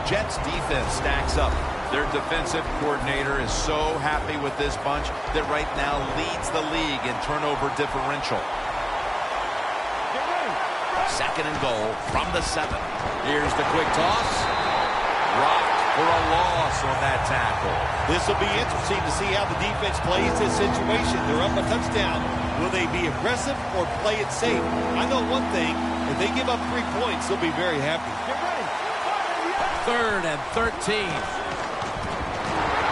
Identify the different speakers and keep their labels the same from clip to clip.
Speaker 1: Jets defense stacks up. Their defensive coordinator is so happy with this bunch that right now leads the league in turnover differential. Second and goal from the 7. Here's the quick toss. Rocked for a loss on that tackle.
Speaker 2: This will be interesting to see how the defense plays this situation. They're up a touchdown. Will they be aggressive or play it safe? I know one thing. If they give up 3 points, they'll be very happy.
Speaker 1: Third and 13.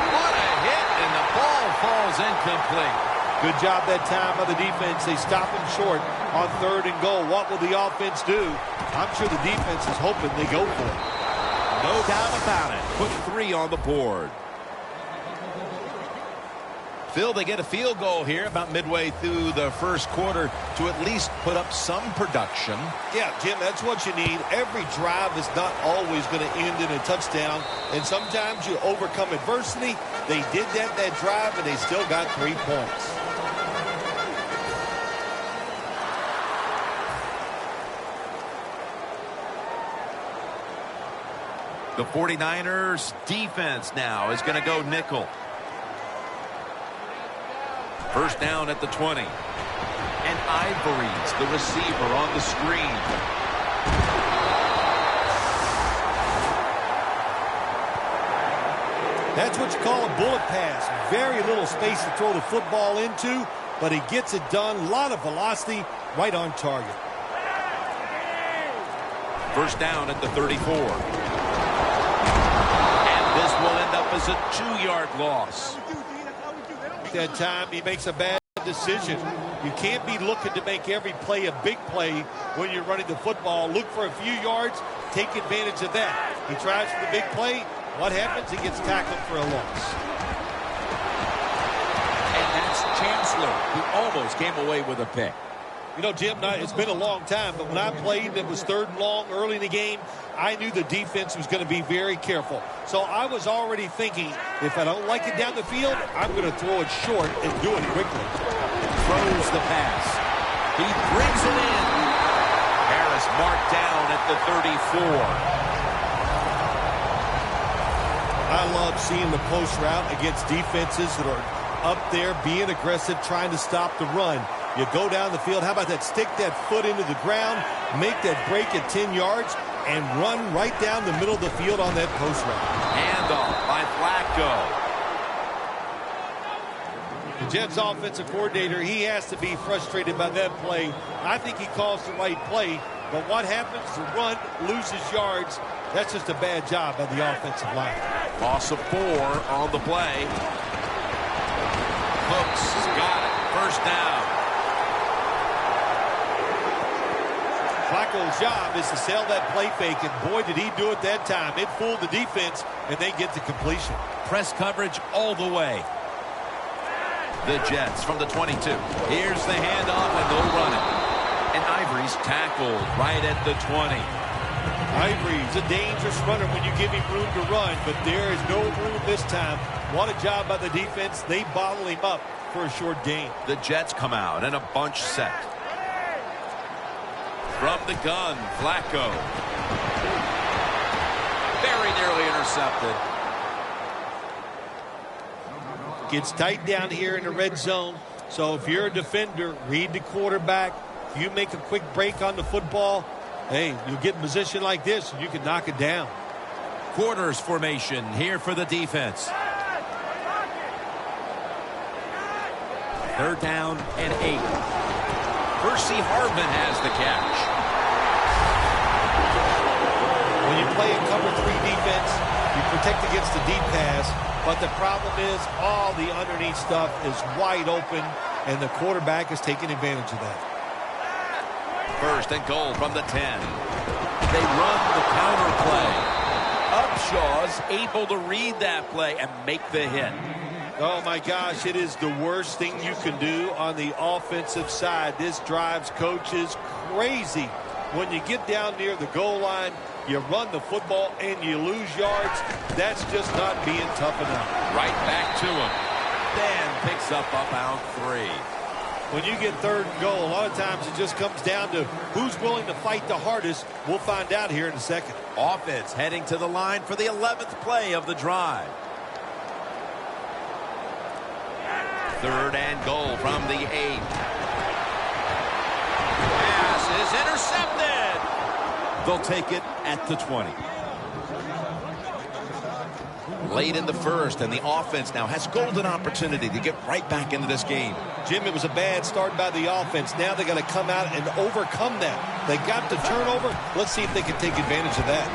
Speaker 1: What a hit, and the ball falls incomplete.
Speaker 2: Good job that time by the defense. They stop him short on 3rd and goal. What will the offense do? I'm sure the defense is hoping they go for it.
Speaker 1: No doubt about it. Put 3 on the board. Phil, they get a field goal here about midway through the first quarter to at least put up some production.
Speaker 2: Yeah, Jim, that's what you need. Every drive is not always going to end in a touchdown, and sometimes you overcome adversity. They did that drive, and they still got 3 points.
Speaker 1: The 49ers defense now is going to go nickel. First down at the 20. And Ivory's the receiver on the screen.
Speaker 2: That's what you call a bullet pass. Very little space to throw the football into, but he gets it done. A lot of velocity, right on target.
Speaker 1: First down at the 34. And this will end up as a 2-yard loss.
Speaker 2: That time he makes a bad decision. You can't be looking to make every play a big play when you're running the football. Look for a few yards, take advantage of that. He tries for the big play. What happens? He gets tackled for a loss.
Speaker 1: And that's Chancellor, who almost came away with a pick.
Speaker 2: You know, Jim, it's been a long time, but when I played, it was 3rd and long early in the game. I knew the defense was going to be very careful. So I was already thinking, if I don't like it down the field, I'm going to throw it short and do it quickly.
Speaker 1: Throws the pass. He brings it in. Harris marked down at the 34.
Speaker 2: I love seeing the post route against defenses that are up there being aggressive, trying to stop the run. You go down the field. How about that? Stick that foot into the ground, make that break at 10 yards, and run right down the middle of the field on that post route.
Speaker 1: Handoff by Flacco.
Speaker 2: The Jets offensive coordinator, he has to be frustrated by that play. I think he calls the right play, but what happens? The run loses yards. That's just a bad job by the offensive line.
Speaker 1: Loss of 4 on the play. Hooks got it. First down.
Speaker 2: Flacco's job is to sell that play fake, and boy, did he do it that time. It fooled the defense, and they get the completion.
Speaker 1: Press coverage all the way. The Jets from the 22. Here's the handoff, and they'll run it. And Ivory's tackled right at the 20.
Speaker 2: Ivory's a dangerous runner when you give him room to run, but there is no room this time. What a job by the defense. They bottle him up for a short gain.
Speaker 1: The Jets come out in a bunch set. From the gun, Flacco. Very nearly intercepted.
Speaker 2: Gets tight down here in the red zone. So if you're a defender, read the quarterback. If you make a quick break on the football, hey, you get in position like this, and you can knock it down.
Speaker 1: Quarters formation here for the defense. 3rd down and 8. Percy Harvin has the catch.
Speaker 2: When you play a cover 3 defense, you protect against the deep pass, but the problem is all the underneath stuff is wide open, and the quarterback is taking advantage of that.
Speaker 1: First and goal from the 10. They run the counter play. Upshaw's able to read that play and make the hit.
Speaker 2: Oh, my gosh, it is the worst thing you can do on the offensive side. This drives coaches crazy. When you get down near the goal line, you run the football and you lose yards. That's just not being tough enough.
Speaker 1: Right back to him. Dan picks up about 3.
Speaker 2: when you get 3rd and goal, a lot of times it just comes down to who's willing to fight the hardest. We'll find out here in a second.
Speaker 1: Offense heading to the line for the 11th play of the drive. 3rd and goal from the 8. Pass is intercepted. They'll take it at the 20. Late in the first, and the offense now has golden opportunity to get right back into this game.
Speaker 2: Jim, it was a bad start by the offense. Now they got to come out and overcome that. They got the turnover. Let's see if they can take advantage of that.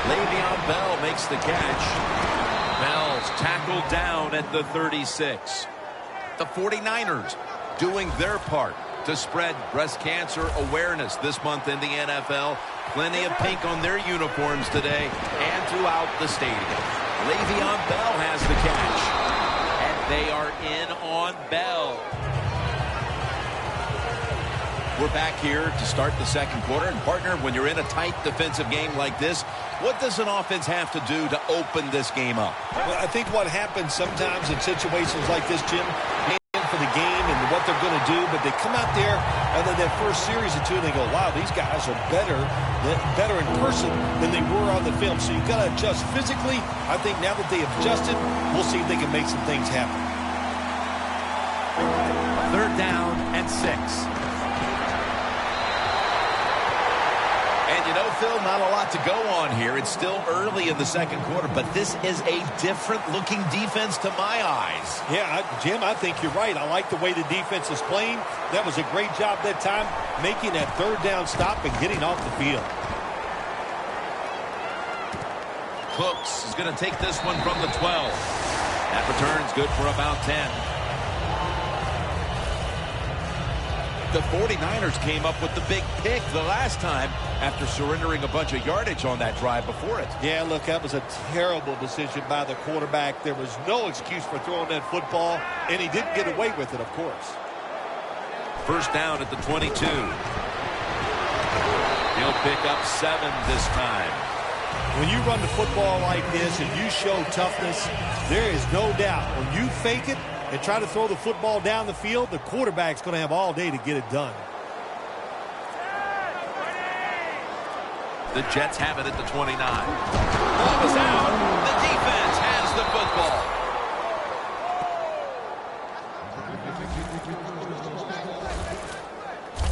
Speaker 1: Le'Veon Bell makes the catch. Bell's tackled down at the 36. The 49ers doing their part to spread breast cancer awareness this month in the NFL. Plenty of pink on their uniforms today and throughout the stadium. Le'Veon Bell has the catch. And they are in on Bell. We're back here to start the second quarter. And partner, when you're in a tight defensive game like this, what does an offense have to do to open this game up?
Speaker 2: Well, I think what happens sometimes in situations like this, Jim, for the game and what they're going to do, but they come out there and then that first series or two and they go, wow, these guys are better in person than they were on the film. So you've got to adjust physically. I think now that they have adjusted, we'll see if they can make some things happen.
Speaker 1: 3rd down and 6. And you know, Phil, not a lot to go on here. It's still early in the second quarter, but this is a different-looking defense to my eyes.
Speaker 2: Yeah, Jim, I think you're right. I like the way the defense is playing. That was a great job that time, making that 3rd down stop and getting off the field.
Speaker 1: Cooks is going to take this one from the 12. That return's good for about 10. The 49ers came up with the big pick the last time after surrendering a bunch of yardage on that drive before it.
Speaker 2: Yeah, look, that was a terrible decision by the quarterback. There was no excuse for throwing that football, and he didn't get away with it, of course.
Speaker 1: 1st down at the 22. He'll pick up 7 this time.
Speaker 2: When you run the football like this and you show toughness, there is no doubt when you fake it and try to throw the football down the field, the quarterback's going to have all day to get it done.
Speaker 1: The Jets have it at the 29. Ball is out. The defense has the football.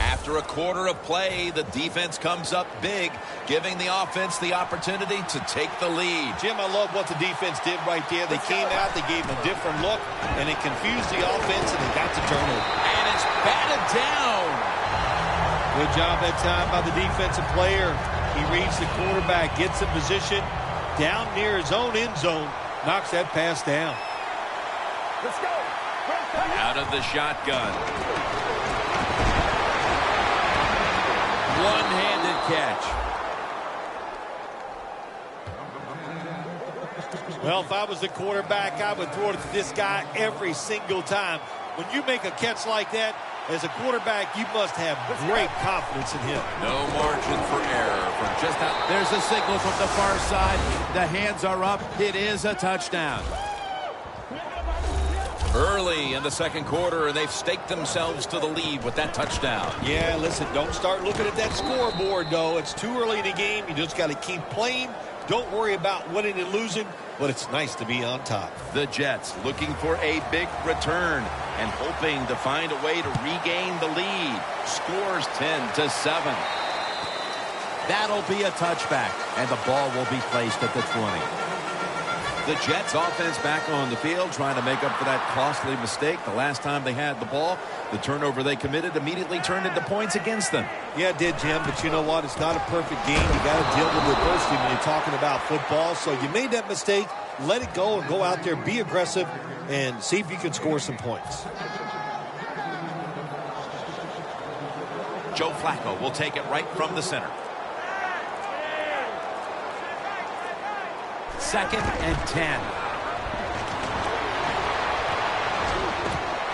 Speaker 1: After a quarter of play, the defense comes up big, giving the offense the opportunity to take the lead.
Speaker 2: Jim, I love what the defense did right there. They came out, they gave them a different look, and it confused the offense, and they got the turnover.
Speaker 1: And it's batted down.
Speaker 2: Good job that time by the defensive player. He reads the quarterback, gets in position down near his own end zone, knocks that pass down.
Speaker 3: Let's go.
Speaker 1: Out of the shotgun. One-handed catch.
Speaker 2: Well, if I was the quarterback, I would throw it to this guy every single time. When you make a catch like that, as a quarterback, you must have great confidence in him.
Speaker 1: No margin for error from just out. There's a signal from the far side. The hands are up. It is a touchdown. Early in the second quarter, and they've staked themselves to the lead with that touchdown.
Speaker 2: Yeah, listen, don't start looking at that scoreboard, though. It's too early in the game. You just got to keep playing. Don't worry about winning and losing, but it's nice to be on top.
Speaker 1: The Jets looking for a big return and hoping to find a way to regain the lead. Scores 10-7. That'll be a touchback, and the ball will be placed at the 20. The Jets offense back on the field trying to make up for that costly mistake. The last time they had the ball, the turnover they committed immediately turned into points against them.
Speaker 2: Yeah, it did, Jim, but you know what? It's not a perfect game. You got to deal with adversity when you're talking about football. So you made that mistake. Let it go and go out there, be aggressive, and see if you can score some points.
Speaker 1: Joe Flacco will take it right from the center. 2nd and 10.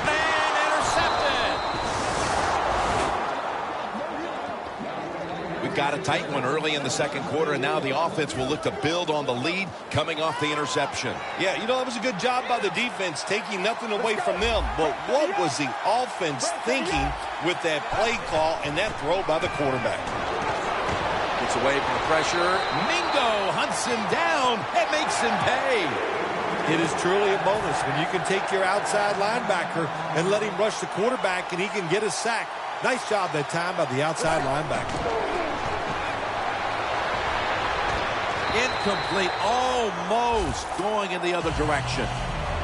Speaker 1: And intercepted. We got a tight one early in the second quarter, and now the offense will look to build on the lead coming off the interception.
Speaker 2: Yeah, you know, it was a good job by the defense, taking nothing away from them. But what was the offense thinking with that play call and that throw by the quarterback?
Speaker 1: Gets away from the pressure. Mingo hunts him down and makes him pay.
Speaker 2: It is truly a bonus when you can take your outside linebacker and let him rush the quarterback and he can get a sack. Nice job that time by the outside linebacker.
Speaker 1: Incomplete, almost going in the other direction.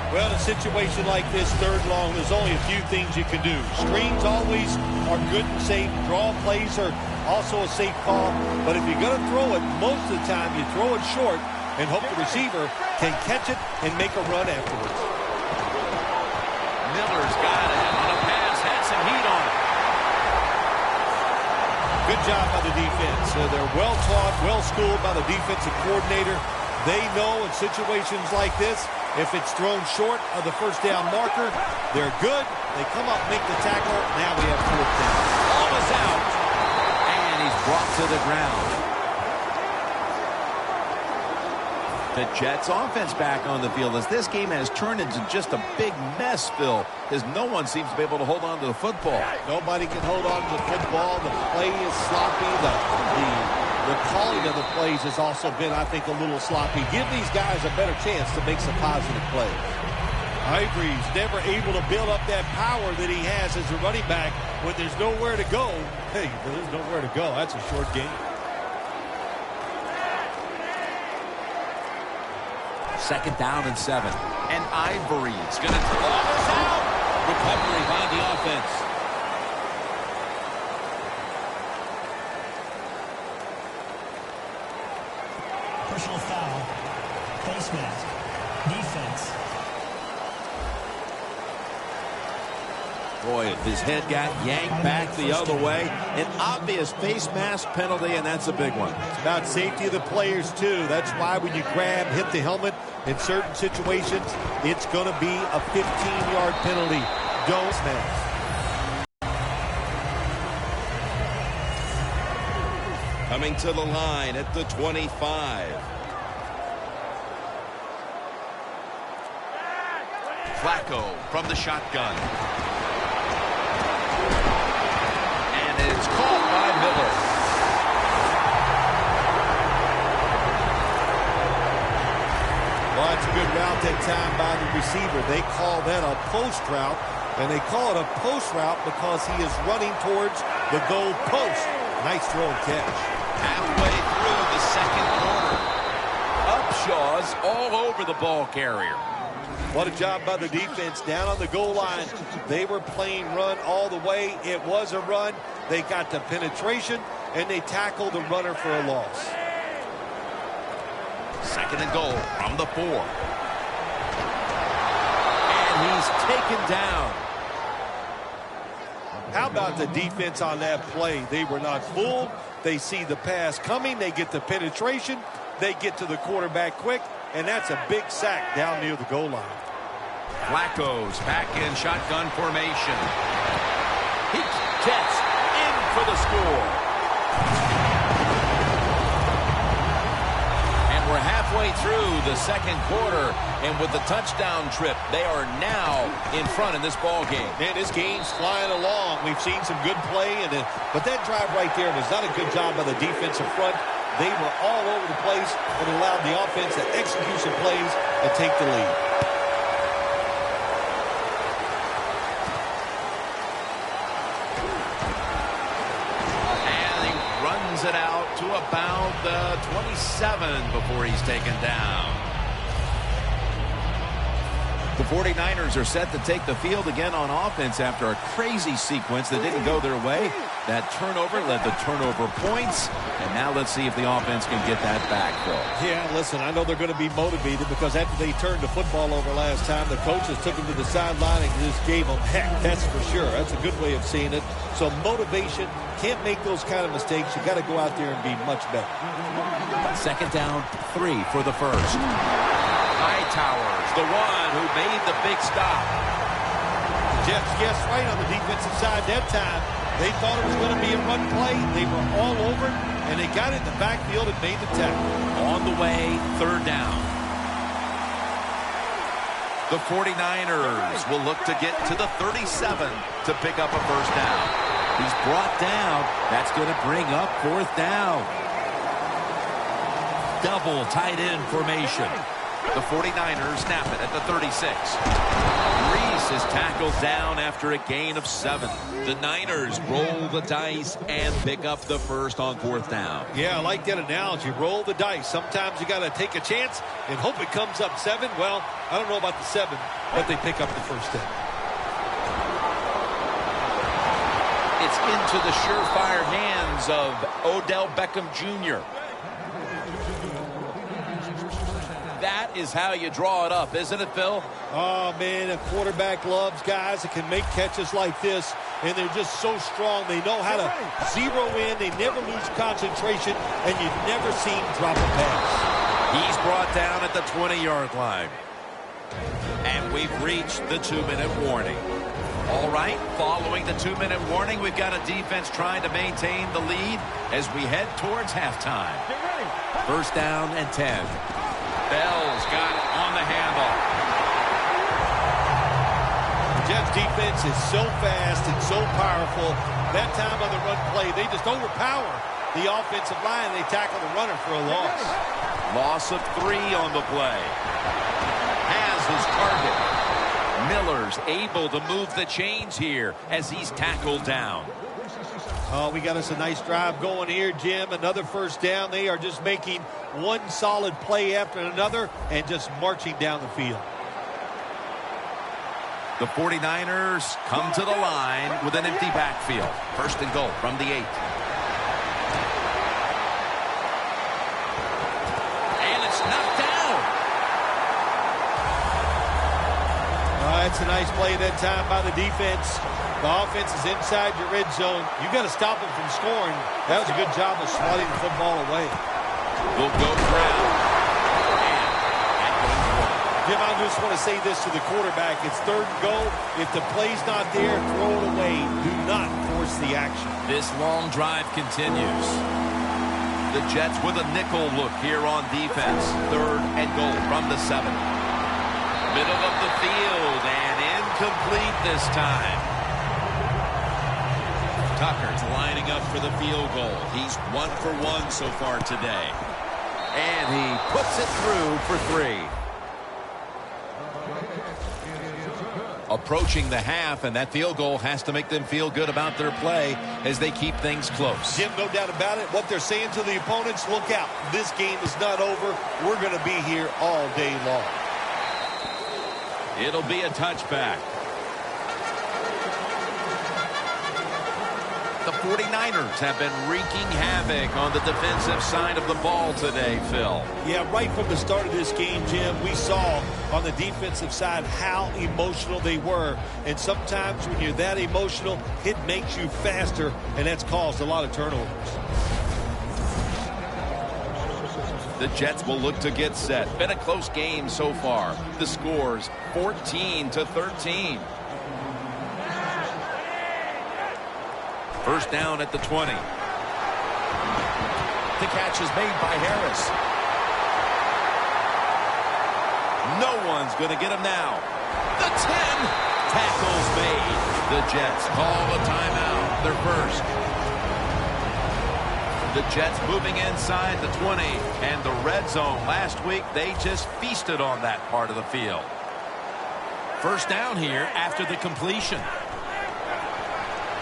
Speaker 2: Well, in a situation like this, third long, there's only a few things you can do. Screens always are good and safe. Draw plays are also a safe call. But if you're going to throw it, most of the time you throw it short and hope the receiver can catch it and make a run afterwards.
Speaker 1: Miller's got it on a pass, had some heat on it.
Speaker 2: Good job by the defense. They're well-taught, well-schooled by the defensive coordinator. They know in situations like this, if it's thrown short of the first down marker, they're good. They come up, make the tackle. Now we have fourth down.
Speaker 1: Ball is out, and he's brought to the ground. The Jets offense back on the field as this game has turned into just a big mess, Phil, because no one seems to be able to hold on to the football.
Speaker 2: Nobody can hold on to the football. The play is sloppy. The calling of the plays has also been, I think, a little sloppy. Give these guys a better chance to make some positive plays. Ivory's never able to build up that power that he has as a running back when there's nowhere to go. Hey, there's nowhere to go. That's a short game.
Speaker 1: Second down and 7. And Ivory's going to ball this out. Recovery by the offense.
Speaker 4: Personal foul. Face mask. Defense.
Speaker 1: Boy, his head got yanked back the other way. An obvious face mask penalty, and that's a big one.
Speaker 2: It's about safety of the players, too. That's why when you grab, hit the helmet, in certain situations, it's going to be a 15-yard penalty. Don't mask.
Speaker 1: Coming to the line at the 25. Flacco from the shotgun. And it's caught by Miller.
Speaker 2: Well, that's a good route that time by the receiver. They call that a post route, and they call it a post route because he is running towards the goal post. Nice throw and catch.
Speaker 1: Halfway through the second quarter. Upshaw's all over the ball carrier.
Speaker 2: What a job by the defense down on the goal line. They were playing run all the way. It was a run. They got the penetration, and they tackled the runner for a loss.
Speaker 1: Second and goal from the 4. And he's taken down.
Speaker 2: How about the defense on that play? They were not fooled. They see the pass coming. They get the penetration. They get to the quarterback quick. And that's a big sack down near the goal line.
Speaker 1: Flacco's back in shotgun formation. He gets in for the score. And we're halfway through the second quarter. And with the touchdown trip, they are now in front in this ball game.
Speaker 2: Man, this game's flying along. We've seen some good play. But that drive right there was not a good job by the defensive front. They were all over the place and allowed the offense to execute some plays and take the lead.
Speaker 1: And he runs it out to about the 27 before he's taken down. The 49ers are set to take the field again on offense after a crazy sequence that didn't go their way. That turnover led to turnover points. And now let's see if the offense can get that back, Phil.
Speaker 2: Yeah, listen, I know they're going to be motivated because after they turned the football over last time, the coaches took them to the sideline and just gave them heck. That's for sure. That's a good way of seeing it. So motivation, can't make those kind of mistakes. You got to go out there and be much better.
Speaker 1: Second down, 3 for the first. Hightower's the one who made the big stop.
Speaker 2: Jeff's guessed right on the defensive side that time. They thought it was going to be a run play. They were all over it, and they got it in the backfield and made the tackle.
Speaker 1: On the way, third down. The 49ers will look to get to the 37 to pick up a first down. He's brought down. That's going to bring up fourth down. Double tight end formation. The 49ers snap it at the 36. Reese is tackled down after a gain of 7. The Niners roll the dice and pick up the first on fourth down.
Speaker 2: Yeah, I like that analogy. Roll the dice. Sometimes you got to take a chance and hope it comes up 7. Well, I don't know about the 7, but they pick up the first down.
Speaker 1: It's into the surefire hands of Odell Beckham Jr. That is how you draw it up, isn't it, Phil?
Speaker 2: Oh, man, a quarterback loves guys that can make catches like this, and they're just so strong. They know how to zero in. They never lose concentration, and you've never seen drop a pass.
Speaker 1: He's brought down at the 20-yard line. And we've reached the 2-minute warning. All right, following the 2-minute warning, we've got a defense trying to maintain the lead as we head towards halftime. First down and 10. Bell's got it on the handle.
Speaker 2: The Jets defense is so fast and so powerful. That time on the run play, they just overpower the offensive line. They tackle the runner for a loss.
Speaker 1: Loss of 3 on the play. Has his target. Miller's able to move the chains here as he's tackled down.
Speaker 2: Oh, we got us a nice drive going here, Jim. Another first down. They are just making one solid play after another and just marching down the field.
Speaker 1: The 49ers come to the line with an empty backfield. First and goal from the 8. And it's knocked down.
Speaker 2: That's a nice play that time by the defense. The offense is inside your red zone. You got to stop them from scoring. That was a good job of swatting the football away.
Speaker 1: Will go ground.
Speaker 2: Jim, I just want to say this to the quarterback. It's third and goal. If the play's not there, throw it away. Do not force the action.
Speaker 1: This long drive continues. The Jets with a nickel look here on defense. Third and goal from the 7. Middle of the field and incomplete this time. Tucker's lining up for the field goal. He's 1 for 1 so far today. And he puts it through for 3. Approaching the half, and that field goal has to make them feel good about their play as they keep things close.
Speaker 2: Jim, no doubt about it. What they're saying to the opponents, look out. This game is not over. We're going to be here all day long.
Speaker 1: It'll be a touchback. The 49ers have been wreaking havoc on the defensive side of the ball today, Phil.
Speaker 2: Yeah, right from the start of this game, Jim, we saw on the defensive side how emotional they were. And sometimes when you're that emotional, it makes you faster, and that's caused a lot of turnovers.
Speaker 1: The Jets will look to get set. Been a close game so far. The score's 14-13. First down at the 20. The catch is made by Harris. No one's going to get him now. The 10. Tackles made. The Jets call a timeout. Their first. The Jets moving inside the 20. And the red zone last week, they just feasted on that part of the field. First down here after the completion.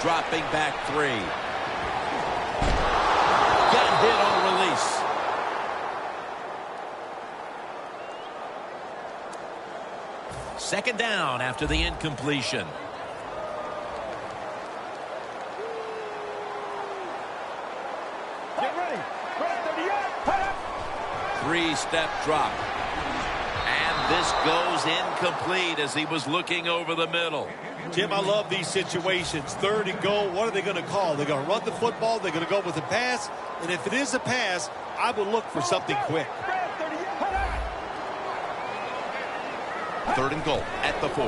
Speaker 1: Dropping back 3. Got hit on release. Second down after the incompletion.
Speaker 3: Get ready.
Speaker 1: 3-step drop. And this goes incomplete as he was looking over the middle.
Speaker 2: Jim, I love these situations. Third and goal, what are they going to call? They're going to run the football, they're going to go with a pass, and if it is a pass, I would look for something quick.
Speaker 1: Third and goal at the 4.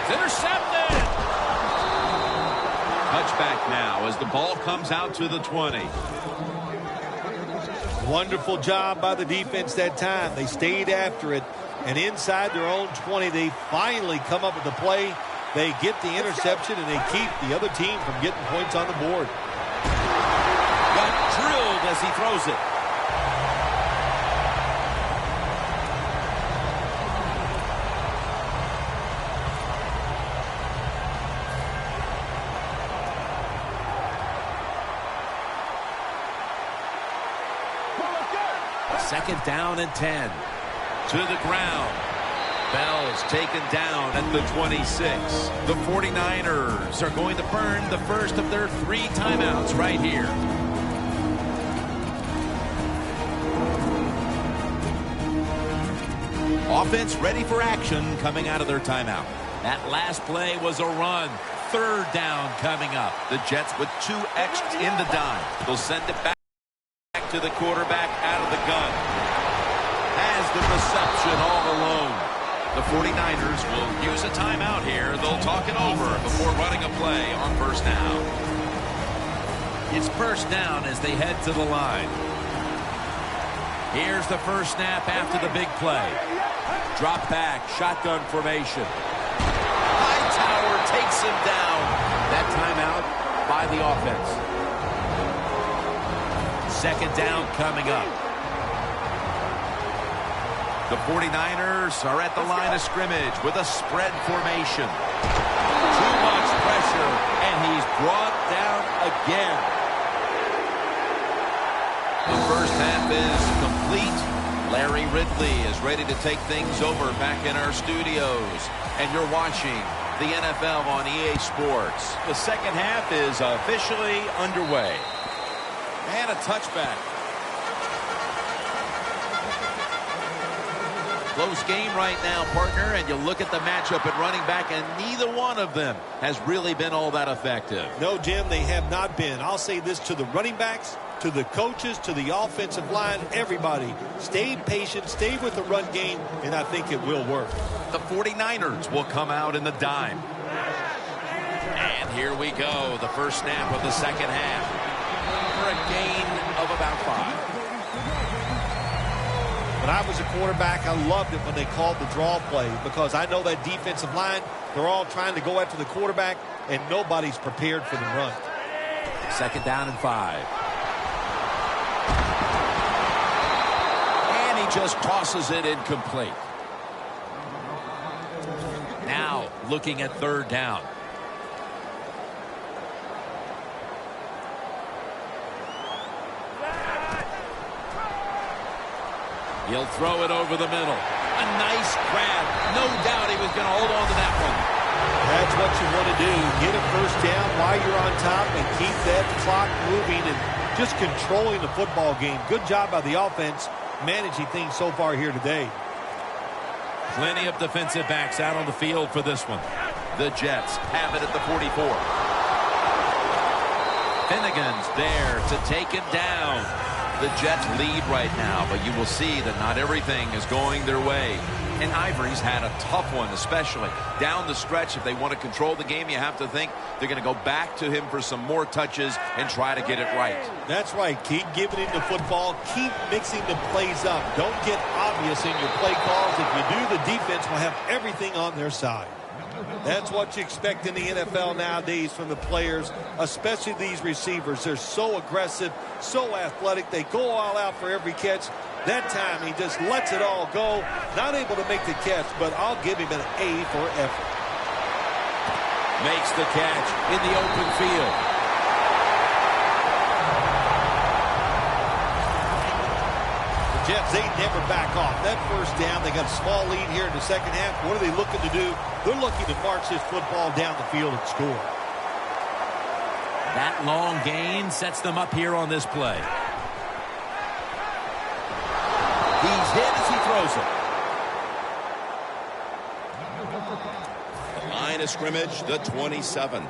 Speaker 1: It's intercepted. touchback now as the ball comes out to the 20.
Speaker 2: Wonderful job by the defense that time. They stayed after it, and inside their own 20, they finally come up with the play. They get the interception, and they keep the other team from getting points on the board.
Speaker 1: Got drilled as he throws it. Second down and 10. To the ground. Bell's taken down at the 26. The 49ers are going to burn the first of their 3 timeouts right here. Offense ready for action coming out of their timeout. That last play was a run. Third down coming up. The Jets with 2X in the dime. They'll send it back to the quarterback out of the gun. Has the reception all alone. The 49ers will use a timeout here. They'll talk it over before running a play on first down. It's first down as they head to the line. Here's the first snap after the big play. Drop back, shotgun formation. Hightower takes him down. That timeout by the offense. Second down coming up. The 49ers are at the line of scrimmage with a spread formation. Too much pressure, and he's brought down again. The first half is complete. Larry Ridley is ready to take things over back in our studios. And you're watching the NFL on EA Sports. The second half is officially underway. And a touchback. Close game right now, partner, and you look at the matchup at running back, and neither one of them has really been all that effective.
Speaker 2: No, Jim, they have not been. I'll say this to the running backs, to the coaches, to the offensive line, everybody. Stay patient, stay with the run game, and I think it will work.
Speaker 1: The 49ers will come out in the dime. And here we go, the first snap of the second half for a gain of about 5.
Speaker 2: When I was a quarterback, I loved it when they called the draw play because I know that defensive line, they're all trying to go after the quarterback, and nobody's prepared for the run.
Speaker 1: Second down and 5. And he just tosses it incomplete. Now looking at third down. He'll throw it over the middle. A nice grab. No doubt he was going to hold on to that one.
Speaker 2: That's what you want to do. Get a first down while you're on top and keep that clock moving and just controlling the football game. Good job by the offense managing things so far here today.
Speaker 1: Plenty of defensive backs out on the field for this one. The Jets have it at the 44. Finnegan's there to take him down. The Jets lead right now, but you will see that not everything is going their way. And Ivory's had a tough one, especially down the stretch. If they want to control the game, you have to think they're going to go back to him for some more touches and try to get it right.
Speaker 2: That's right. Keep giving him the football. Keep mixing the plays up. Don't get obvious in your play calls. If you do, the defense will have everything on their side. That's what you expect in the NFL nowadays from the players, especially these receivers. They're so aggressive, so athletic. They go all out for every catch. That time he just lets it all go. Not able to make the catch, but I'll give him an A for effort.
Speaker 1: Makes the catch in the open field.
Speaker 2: The Jets, they never back off. That first down, they got a small lead here in the second half. What are they looking to do? They're looking to march this football down the field and score.
Speaker 1: That long gain sets them up here on this play. He's hit as he throws it. The line of scrimmage, the 27.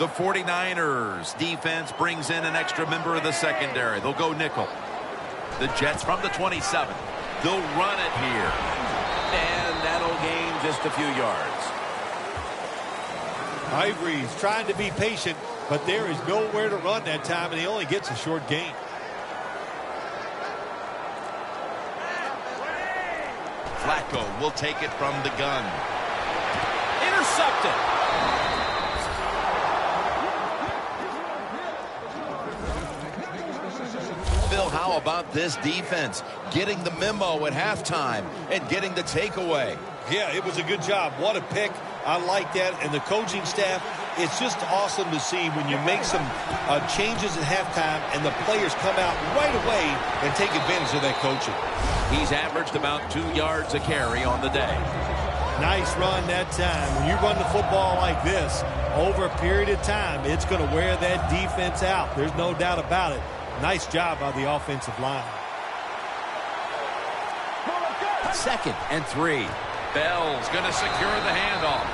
Speaker 1: The 49ers defense brings in an extra member of the secondary. They'll go nickel. The Jets from the 27. They'll run it here. And that'll gain just a few yards.
Speaker 2: Ivory's trying to be patient, but there is nowhere to run that time, and he only gets a short gain.
Speaker 1: Flacco will take it from the gun. Intercepted. Phil, how about this defense? Getting the memo at halftime and getting the takeaway.
Speaker 2: Yeah, it was a good job. What a pick. I like that. And the coaching staff, it's just awesome to see when you make some changes at halftime and the players come out right away and take advantage of that coaching.
Speaker 1: He's averaged about 2 yards a carry on the day.
Speaker 2: Nice run that time. When you run the football like this, over a period of time, it's going to wear that defense out. There's no doubt about it. Nice job by the offensive line.
Speaker 1: 2nd and 3. Bell's going to secure the handoff.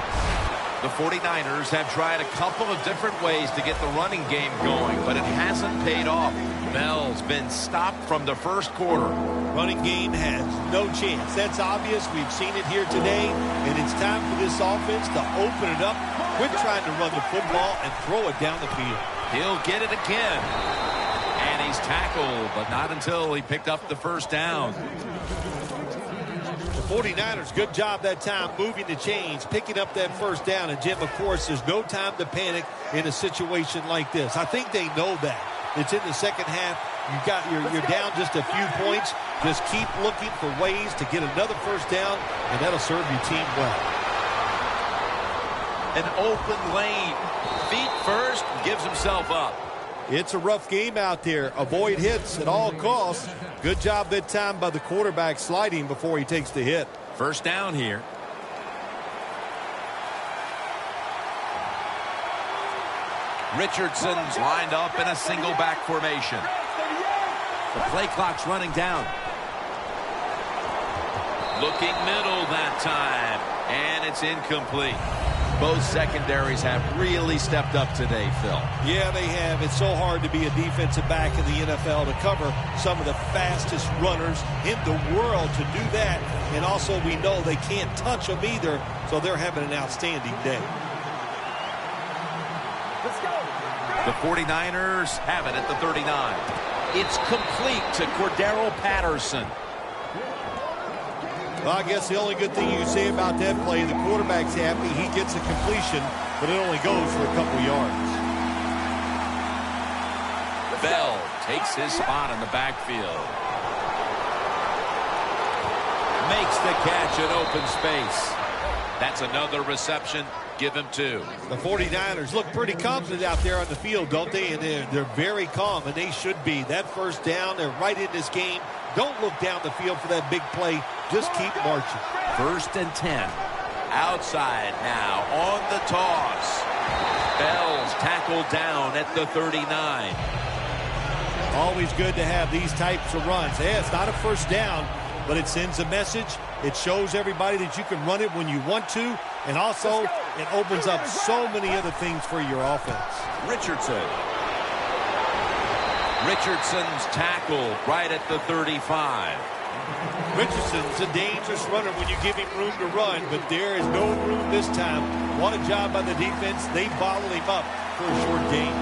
Speaker 1: The 49ers have tried a couple of different ways to get the running game going, but it hasn't paid off. Bell's been stopped from the first quarter.
Speaker 2: Running game has no chance. That's obvious. We've seen it here today, and it's time for this offense to open it up. Quit trying to run the football and throw it down the field.
Speaker 1: He'll get it again. And he's tackled, but not until he picked up the first down.
Speaker 2: The 49ers, good job that time moving the chains, picking up that first down. And, Jim, of course, there's no time to panic in a situation like this. I think they know that. It's in the second half. You're down just a few points. Just keep looking for ways to get another first down, and that'll serve your team well.
Speaker 1: An open lane. Feet first, gives himself up.
Speaker 2: It's a rough game out there. Avoid hits at all costs. Good job that time by the quarterback sliding before he takes the hit.
Speaker 1: First down here. Richardson's lined up in a single back formation. The play clock's running down. Looking middle that time, and it's incomplete. Both secondaries have really stepped up today, Phil.
Speaker 2: Yeah, they have. It's so hard to be a defensive back in the NFL to cover some of the fastest runners in the world to do that. And also we know they can't touch them either, so they're having an outstanding day.
Speaker 3: Let's go.
Speaker 1: The 49ers have it at the 39. It's complete to Cordero Patterson.
Speaker 2: Well, I guess the only good thing you can say about that play, the quarterback's happy. He gets a completion, but it only goes for a couple yards.
Speaker 1: Bell takes his spot in the backfield. Makes the catch in open space. That's another reception. Give him 2.
Speaker 2: The 49ers look pretty confident out there on the field, don't they? And they're very calm, and they should be. That first down, they're right in this game. Don't look down the field for that big play. Just keep marching.
Speaker 1: 1st and 10. Outside now on the toss. Bell's tackled down at the 39.
Speaker 2: Always good to have these types of runs. Yeah, it's not a first down, but it sends a message. It shows everybody that you can run it when you want to. And also, it opens up so many other things for your offense. Richardson's tackled right at the 35. Richardson's a dangerous runner when you give him room to run, but there is no room this time. What a job by the defense. They bottled him up for a short gain.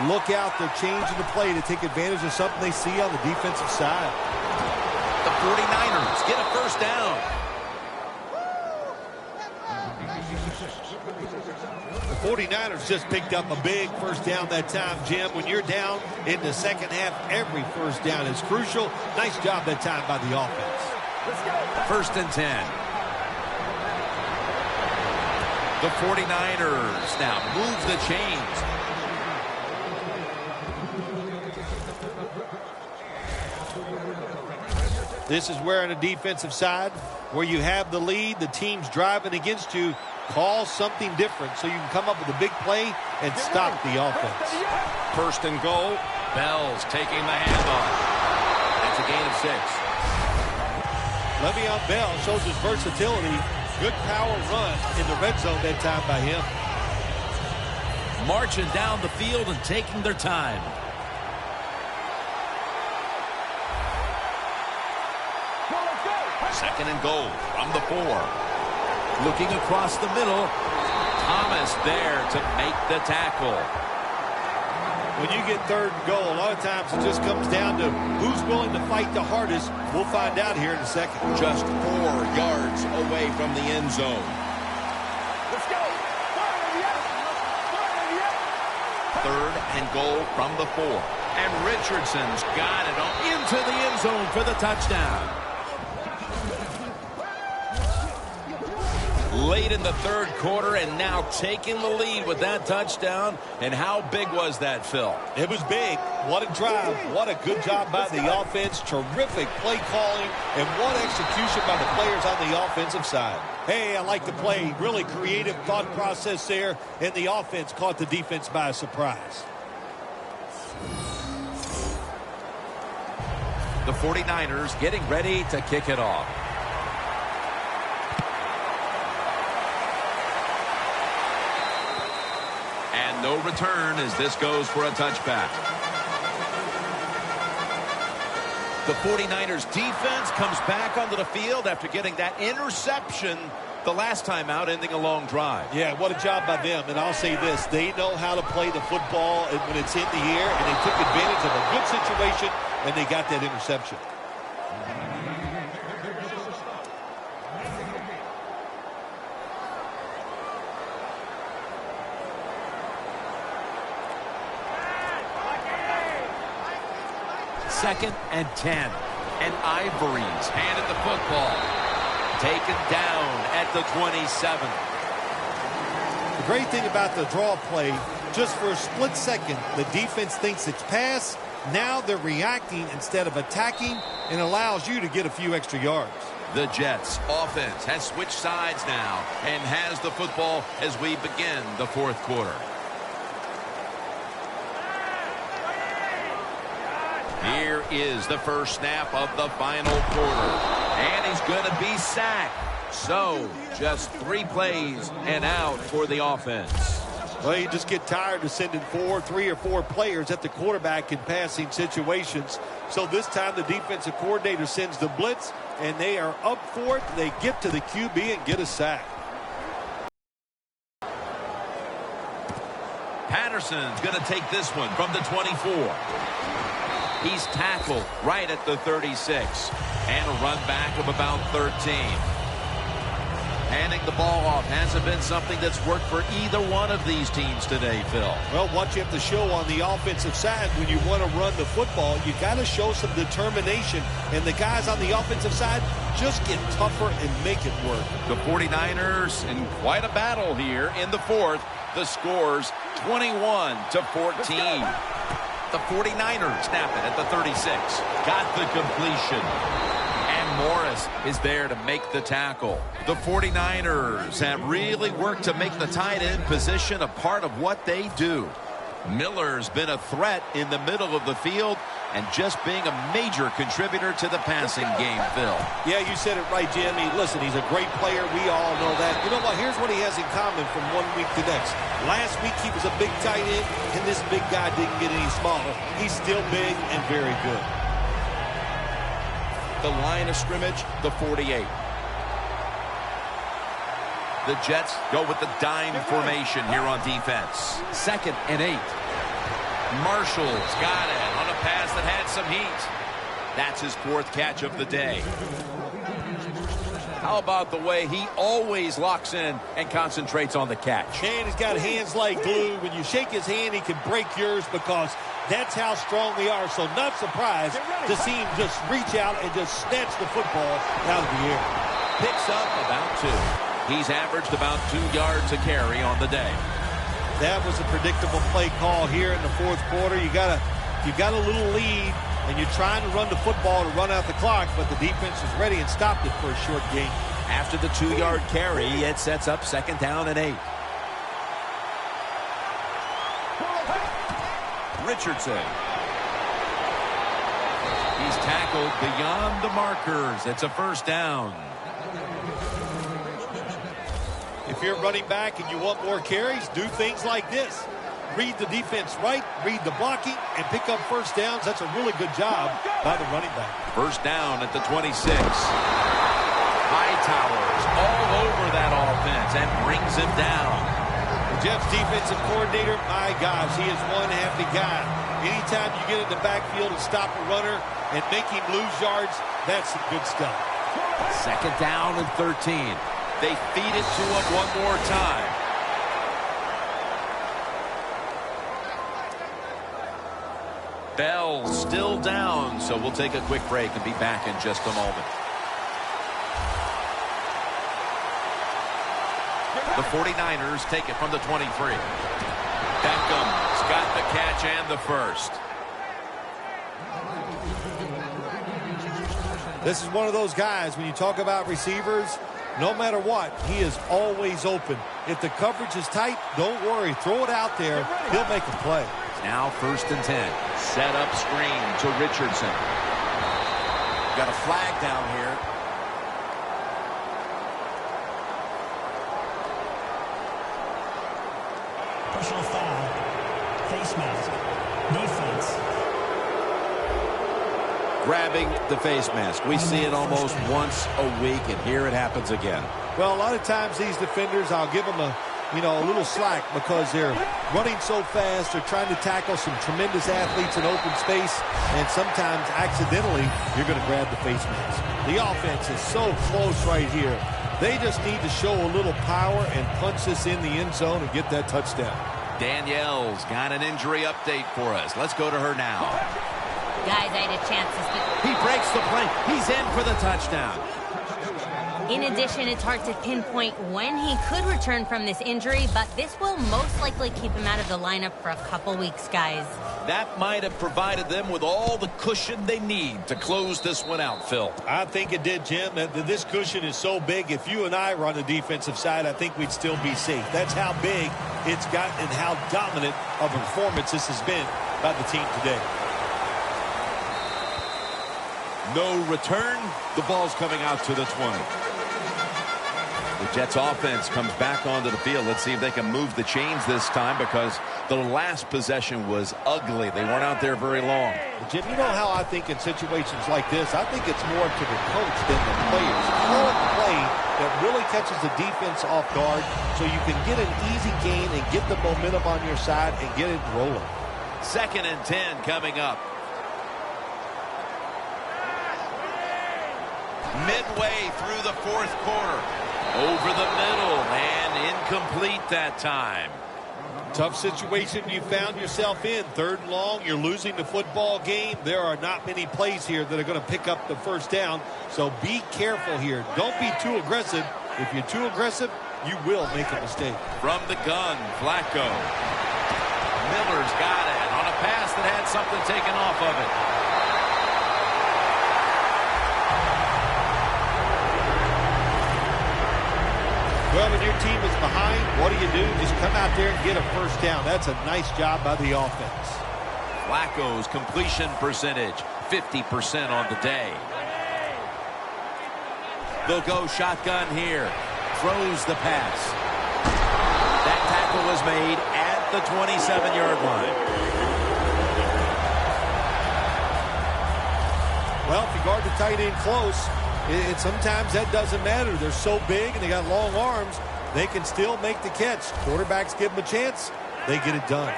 Speaker 2: Look out, they're changing the play to take advantage of something they see on the defensive side.
Speaker 1: The 49ers get a first down.
Speaker 2: The 49ers just picked up a big first down that time, Jim. When you're down in the second half, every first down is crucial. Nice job that time by the offense.
Speaker 1: 1st and 10. The 49ers now move the chains.
Speaker 2: This is where on the defensive side, where you have the lead, the team's driving against you, call something different so you can come up with a big play and stop the offense.
Speaker 1: 1st and goal. Bell's taking the handoff. That's a gain of 6.
Speaker 2: Le'Veon Bell shows his versatility. Good power run in the red zone that time by him.
Speaker 1: Marching down the field and taking their time. Second and goal from the 4. Looking across the middle. Thomas there to make the tackle.
Speaker 2: When you get third and goal, a lot of times it just comes down to who's willing to fight the hardest. We'll find out here in a second.
Speaker 1: Just 4 yards away from the end zone.
Speaker 3: Let's go.
Speaker 1: Third and goal from the 4. And Richardson's got it into the end zone for the touchdown. Late in the third quarter and now taking the lead with that touchdown. And how big was that, Phil?
Speaker 2: It was big. What a drive. What a good job by the offense. Terrific play calling. And what execution by the players on the offensive side. Hey, I like the play. Really creative thought process there. And the offense caught the defense by surprise.
Speaker 1: The 49ers getting ready to kick it off. And no return as this goes for a touchback. The 49ers defense comes back onto the field after getting that interception the last time out, ending a long drive.
Speaker 2: Yeah, what a job by them. And I'll say this, they know how to play the football when it's in the air, and they took advantage of a good situation, and they got that interception.
Speaker 1: Second and 10. And Ivory's handed the football. Taken down at the 27.
Speaker 2: The great thing about the draw play, just for a split second, the defense thinks it's pass. Now they're reacting instead of attacking, and allows you to get a few extra yards.
Speaker 1: The Jets offense has switched sides now and has the football as we begin the fourth quarter. Here is the first snap of the final quarter. And he's going to be sacked. So, just 3 plays and out for the offense.
Speaker 2: Well, you just get tired of sending 3 or 4 players at the quarterback in passing situations. So this time the defensive coordinator sends the blitz, and they are up for it. They get to the QB and get a sack.
Speaker 1: Patterson's going to take this one from the 24. He's tackled right at the 36. And a run back of about 13. Handing the ball off hasn't been something that's worked for either one of these teams today, Phil.
Speaker 2: Well, what you have to show on the offensive side when you want to run the football, you got to show some determination. And the guys on the offensive side just get tougher and make it work.
Speaker 1: The 49ers in quite a battle here in the fourth. The score's 21-14. The 49ers snap it at the 36. Got the completion. And Morris is there to make the tackle. The 49ers have really worked to make the tight end position a part of what they do. Miller's been a threat in the middle of the field and just being a major contributor to the passing game, Phil.
Speaker 2: Yeah, you said it right, Jimmy. Listen, he's a great player. We all know that. You know what? Here's what he has in common from one week to next. Last week, he was a big tight end, and this big guy didn't get any smaller. He's still big and very good.
Speaker 1: The line of scrimmage, the 48. The Jets go with the dime formation here on defense. Second and 8. Marshall's got it on a pass that had some heat. That's his 4th catch of the day. How about the way he always locks in and concentrates on the catch?
Speaker 2: And he's got hands like glue. When you shake his hand, he can break yours because that's how strong they are. So not surprised to see him just reach out and just snatch the football out of the air.
Speaker 1: Picks up about 2. He's averaged about 2 yards a carry on the day.
Speaker 2: That was a predictable play call here in the fourth quarter. You got a little lead, and you're trying to run the football to run out the clock, but the defense is ready and stopped it for a short gain.
Speaker 1: After the 2-yard carry, it sets up 2nd down and 8. Richardson. He's tackled beyond the markers. It's a 1st down.
Speaker 2: If you're running back and you want more carries, do things like this. Read the defense right, read the blocking, and pick up 1st downs. That's a really good job by the running back.
Speaker 1: 1st down at the 26. brings him down.
Speaker 2: Jeff's defensive coordinator, my gosh, he is one happy guy. Anytime you get in the backfield and stop a runner and make him lose yards, that's some good stuff.
Speaker 1: 2nd down and 13. They feed it to him one more time. Bell still down, so we'll take a quick break and be back in just a moment. The 49ers take it from the 23. Beckham's got the catch and the first.
Speaker 2: This is one of those guys, when you talk about receivers, no matter what, he is always open. If the coverage is tight, don't worry. Throw it out there. He'll make a play.
Speaker 1: Now 1st and 10. Set up screen to Richardson. Got a flag down here.
Speaker 4: Personal foul. Face mask. Defense.
Speaker 1: Grabbing the face mask. We see it almost once a week, and here it happens again.
Speaker 2: Well, a lot of times these defenders, I'll give them a little slack because they're running so fast. They're trying to tackle some tremendous athletes in open space, and sometimes accidentally you're going to grab the face mask. The offense is so close right here. They just need to show a little power and punch this in the end zone and get that touchdown.
Speaker 1: Danielle's got an injury update for us. Let's go to her now.
Speaker 5: Guys, I had a chance to speak.
Speaker 1: He breaks the play. He's in for the touchdown.
Speaker 5: In addition, it's hard to pinpoint when he could return from this injury, but this will most likely keep him out of the lineup for a couple weeks, guys.
Speaker 1: That might have provided them with all the cushion they need to close this one out, Phil.
Speaker 2: I think it did, Jim. This cushion is so big, if you and I were on the defensive side, I think we'd still be safe. That's how big it's got and how dominant of a performance this has been by the team today.
Speaker 1: No return. The ball's coming out to the 20. The Jets offense comes back onto the field. Let's see if they can move the chains this time, because the last possession was ugly. They weren't out there very long.
Speaker 2: Jim, you know how I think in situations like this, I think it's more to the coach than the players. Call a play that really catches the defense off guard so you can get an easy gain and get the momentum on your side and get it rolling.
Speaker 1: 2nd and 10 coming up. Midway through the 4th quarter. Over the middle and incomplete that time.
Speaker 2: Tough situation you found yourself in. 3rd and long, you're losing the football game. There are not many plays here that are going to pick up the first down, so be careful here. Don't be too aggressive. If you're too aggressive, you will make a mistake.
Speaker 1: From the gun, Flacco. Miller's got it on a pass that had something taken off of it.
Speaker 2: Well, when your team is behind, what do? Just come out there and get a first down. That's a nice job by the offense.
Speaker 1: Flacco's completion percentage, 50% on the day. They'll go shotgun here. Throws the pass. That tackle was made at the 27-yard line.
Speaker 2: Well, if you guard the tight end close, sometimes that doesn't matter. They're so big and they got long arms, they can still make the catch. Quarterbacks give them a chance, they get it done.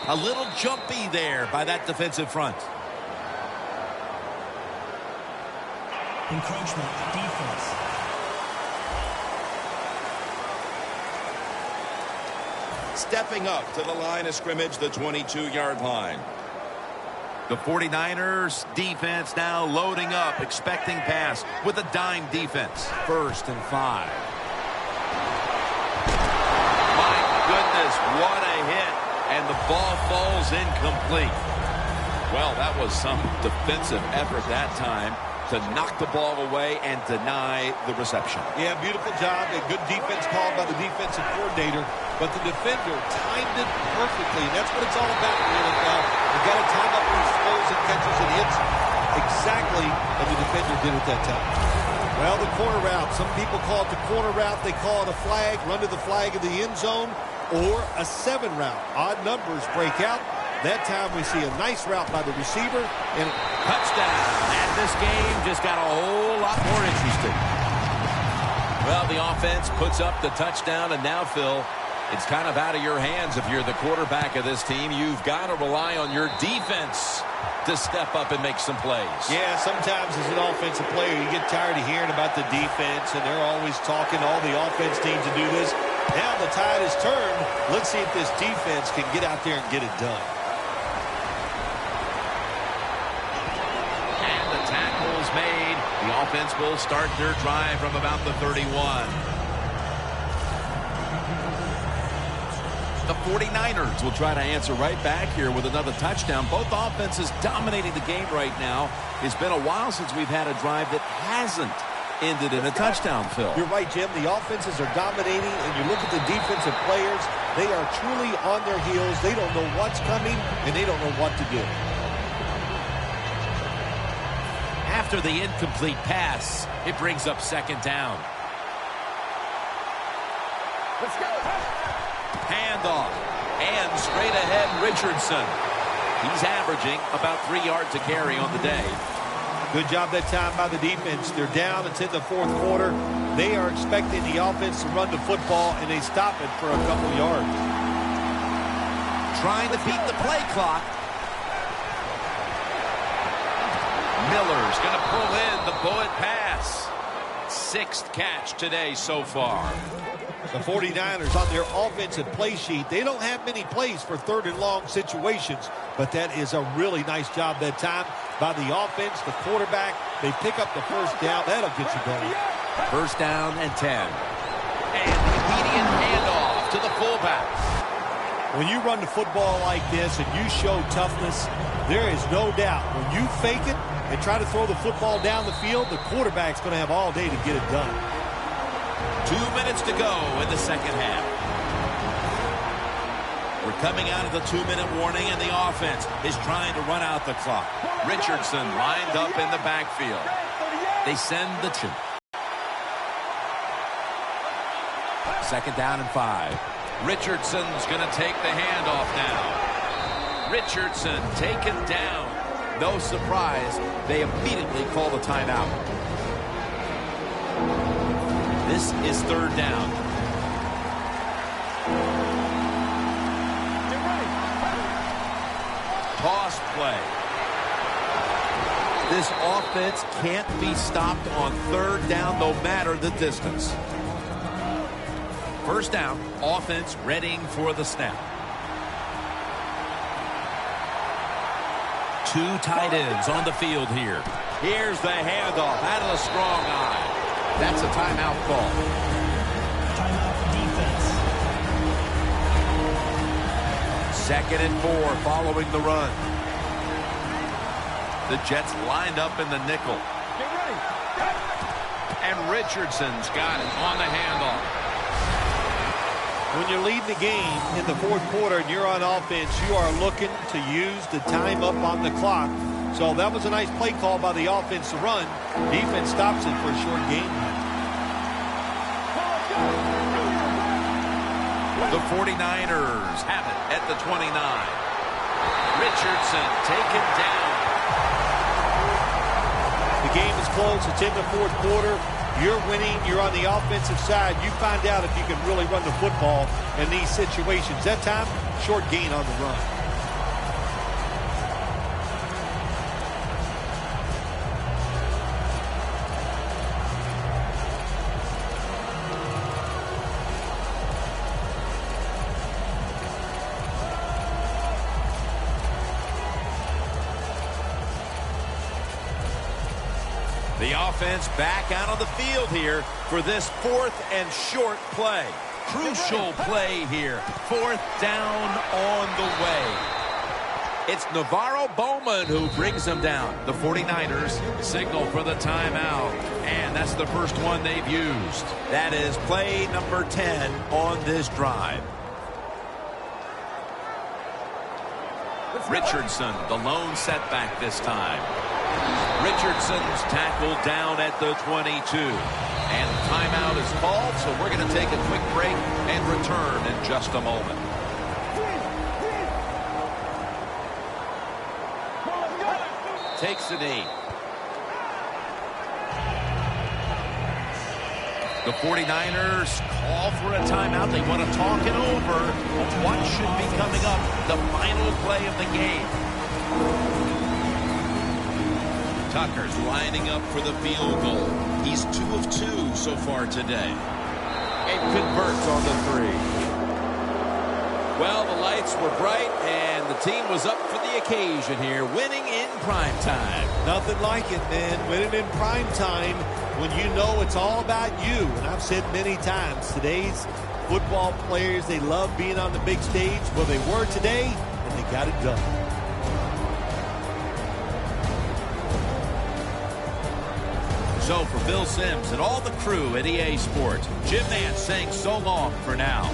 Speaker 1: A little jumpy there by that defensive front.
Speaker 4: Encroachment, defense.
Speaker 3: Stepping up to the line of scrimmage, the 22-yard line.
Speaker 1: The 49ers defense now loading up, expecting pass with a dime defense. 1st and 5. My goodness, what a hit. And the ball falls incomplete. Well, that was some defensive effort that time to knock the ball away and deny the reception.
Speaker 2: Yeah, beautiful job. A good defense called by the defensive coordinator. But the defender timed it perfectly. And that's what it's all about in the NFL. You've got to time up these throws and catches and hits exactly as the defender did at that time. Well, the corner route. Some people call it the corner route. They call it a flag. Run to the flag of the end zone. Or a 7 route. Odd numbers break out. That time we see a nice route by the receiver. And
Speaker 1: touchdown. And this game just got a whole lot more interesting. Well, the offense puts up the touchdown, and now, Phil, it's kind of out of your hands if you're the quarterback of this team. You've got to rely on your defense to step up and make some plays.
Speaker 2: Yeah, sometimes as an offensive player, you get tired of hearing about the defense, and they're always talking all the offense teams to do this. Now the tide has turned. Let's see if this defense can get out there and get it done.
Speaker 1: And the tackle's made. The offense will start their drive from about the 31. The 49ers will try to answer right back here with another touchdown. Both offenses dominating the game right now. It's been a while since we've had a drive that hasn't ended in a touchdown, Phil.
Speaker 2: You're right, Jim. The offenses are dominating, and you look at the defensive players, they are truly on their heels. They don't know what's coming, and they don't know what to do.
Speaker 1: After the incomplete pass, it brings up second down.
Speaker 6: Let's go.
Speaker 1: Handoff. And straight ahead, Richardson. He's averaging about 3 yards a carry on the day.
Speaker 2: Good job that time by the defense. They're down. It's in the fourth quarter. They are expecting the offense to run the football, and they stop it for a couple yards.
Speaker 1: Trying to beat the play clock. Miller's going to pull in the bullet pass. 6th catch today so far.
Speaker 2: The 49ers on their offensive play sheet, they don't have many plays for third and long situations, but that is a really nice job that time by the offense, the quarterback. They pick up the first down. That'll get you going.
Speaker 1: First down and 10. And the immediate handoff to the fullback.
Speaker 2: When you run the football like this and you show toughness, there is no doubt when you fake it and try to throw the football down the field, the quarterback's going to have all day to get it done.
Speaker 1: 2 minutes to go in the second half. We're coming out of the 2-minute warning, and the offense is trying to run out the clock. Richardson lined up in the backfield. They send the two. Second down and 5. Richardson's going to take the handoff now. Richardson taken down. No surprise, they immediately call the timeout. This is third down. Toss play. This offense can't be stopped on third down no matter the distance. First down, offense readying for the snap. 2 tight ends on the field here. Here's the handoff out of the strong eye. That's a timeout call.
Speaker 4: Timeout for defense.
Speaker 1: Second and 4 following the run. The Jets lined up in the nickel.
Speaker 6: Get ready.
Speaker 1: And Richardson's got it on the handoff.
Speaker 2: When you're leading the game in the fourth quarter and you're on offense, you are looking to use the time up on the clock. So that was a nice play call by the offense to run. Defense stops it for a short game.
Speaker 1: The 49ers have it at the 29. Richardson taken down.
Speaker 2: The game is close. It's in the fourth quarter. You're winning. You're on the offensive side. You find out if you can really run the football in these situations. That time, short gain on the run.
Speaker 1: The offense back out on the field here for this 4th and short play. Crucial play here. 4th down on the way. It's Navarro Bowman who brings them down. The 49ers signal for the timeout. And that's the first one they've used. That is play number 10 on this drive. Richardson, the lone setback this time. Richardson's tackled down at the 22. And timeout is called, so we're going to take a quick break and return in just a moment. Takes a knee. The 49ers call for a timeout. They want to talk it over. What should be coming up? The final play of the game.
Speaker 3: Tucker's lining up for the field goal. He's 2 of 2 so far today.
Speaker 7: And converts on the 3. Well, the lights were bright, and the team was up for the occasion here, winning in prime time.
Speaker 2: Nothing like it, man. Winning in prime time when you know it's all about you. And I've said many times, today's football players, they love being on the big stage. Well, they were today, and they got it done.
Speaker 1: So for Bill Sims and all the crew at EA Sports, Jim Nantz saying so long for now.